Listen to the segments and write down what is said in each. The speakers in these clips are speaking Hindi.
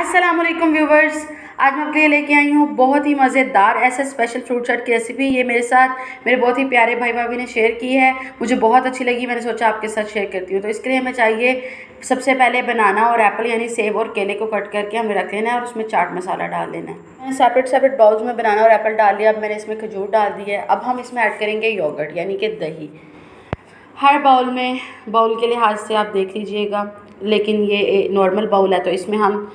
अस्सलाम वालेकुम व्यूवर्स, आज मैं आपके लिए लेके आई हूँ बहुत ही मज़ेदार ऐसे स्पेशल फ्रूट चाट की रेसिपी। ये मेरे साथ मेरे बहुत ही प्यारे भाई भाभी ने शेयर की है, मुझे बहुत अच्छी लगी। मैंने सोचा आपके साथ शेयर करती हूँ। तो इसके लिए हमें चाहिए सबसे पहले बनाना और एप्पल यानी सेब और केले को कट करके हमें रख लेना है और उसमें चाट मसाला डाल लेना है। मैंने सेपरेट बाउल्स में बनाना और एप्पल डाल लिया। अब मैंने इसमें खजूर डाल दी है। अब हम इसमें ऐड करेंगे योगर्ट यानी कि दही। हर बाउल के लिहाज से आप देख लीजिएगा, लेकिन ये नॉर्मल बाउल है तो इसमें हम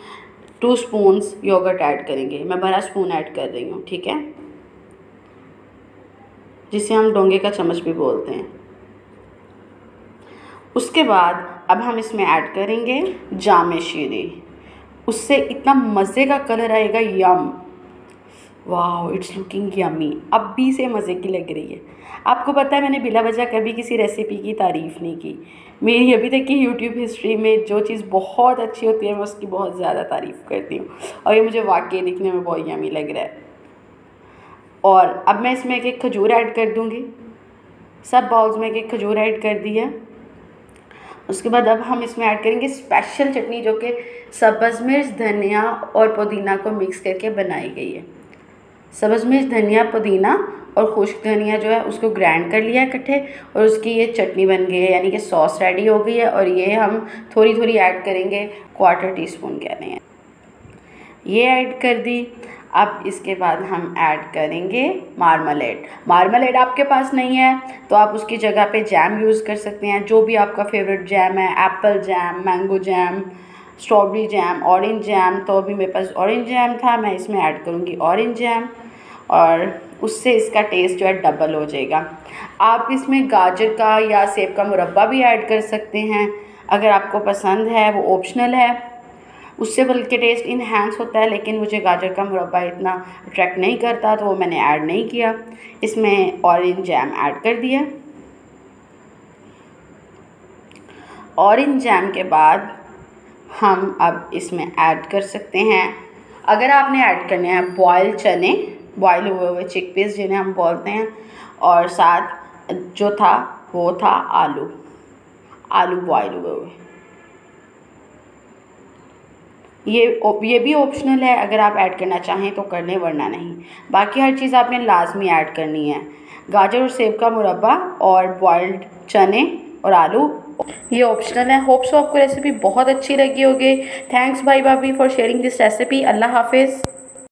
2 स्पून्स योगर्ट ऐड करेंगे। मैं बड़ा स्पून ऐड कर रही हूँ, ठीक है, जिसे हम डोंगे का चम्मच भी बोलते हैं। उसके बाद अब हम इसमें ऐड करेंगे जामे शीरी। उससे इतना मज़े का कलर आएगा, यम, वाह, इट्स लुकिंग यमी। अब भी से मज़े की लग रही है। आपको पता है मैंने बिला वजह कभी किसी रेसिपी की तारीफ़ नहीं की। मेरी अभी तक की यूट्यूब हिस्ट्री में जो चीज़ बहुत अच्छी होती है मैं उसकी बहुत ज़्यादा तारीफ़ करती हूँ, और ये मुझे वाकई दिखने में बहुत यमी लग रहा है। और अब मैं इसमें एक खजूर ऐड कर दूँगी। सब बाउल्स में एक खजूर ऐड कर दी है। उसके बाद अब हम इसमें ऐड करेंगे स्पेशल चटनी, जो कि सब्ज़ मिर्च, धनिया और पुदीना को मिक्स करके बनाई गई है। सब्ज़ मिर्च, धनिया, पुदीना और खुश्क धनिया जो है उसको ग्राइंड कर लिया है इकट्ठे, और उसकी ये चटनी बन गई है, यानी कि सॉस रेडी हो गई है। और ये हम थोड़ी थोड़ी ऐड करेंगे, 1/4 टीस्पून कह रहे हैं, ये ऐड कर दी। अब इसके बाद हम ऐड करेंगे मार्मलेड आपके पास नहीं है तो आप उसकी जगह पे जैम यूज़ कर सकते हैं, जो भी आपका फेवरेट जैम है, Apple jam, mango jam, strawberry jam, orange jam. तो अभी मेरे पास ऑरेंज जैम था, मैं इसमें ऐड करूँगी ऑरेंज जैम, और उससे इसका टेस्ट जो है डबल हो जाएगा। आप इसमें गाजर का या सेब का मुरब्बा भी ऐड कर सकते हैं, अगर आपको पसंद है, वो ऑप्शनल है, उससे बल्कि टेस्ट इन्हेंस होता है। लेकिन मुझे गाजर का मुरब्बा इतना अट्रैक्ट नहीं करता तो वो मैंने ऐड नहीं किया। इसमें ऑरेंज जैम ऐड कर दिया। ऑरेंज जैम के बाद हम अब इसमें ऐड कर सकते हैं, अगर आपने ऐड करने हैं बॉयल चने, बॉयल हुए चिकपीस जिन्हें हम बोलते हैं, और साथ जो था वो था आलू बॉयल हुए। ये भी ऑप्शनल है, अगर आप ऐड करना चाहें तो कर लें, वरना नहीं। बाकी हर चीज़ आपने लाजमी ऐड करनी है। गाजर और सेब का मुरब्बा और बॉइल्ड चने और आलू ये ऑप्शनल है। होप सो आपको रेसिपी बहुत अच्छी लगी होगी। थैंक्स भाई भाभी फॉर शेयरिंग दिस रेसिपी। अल्लाह हाफिज़।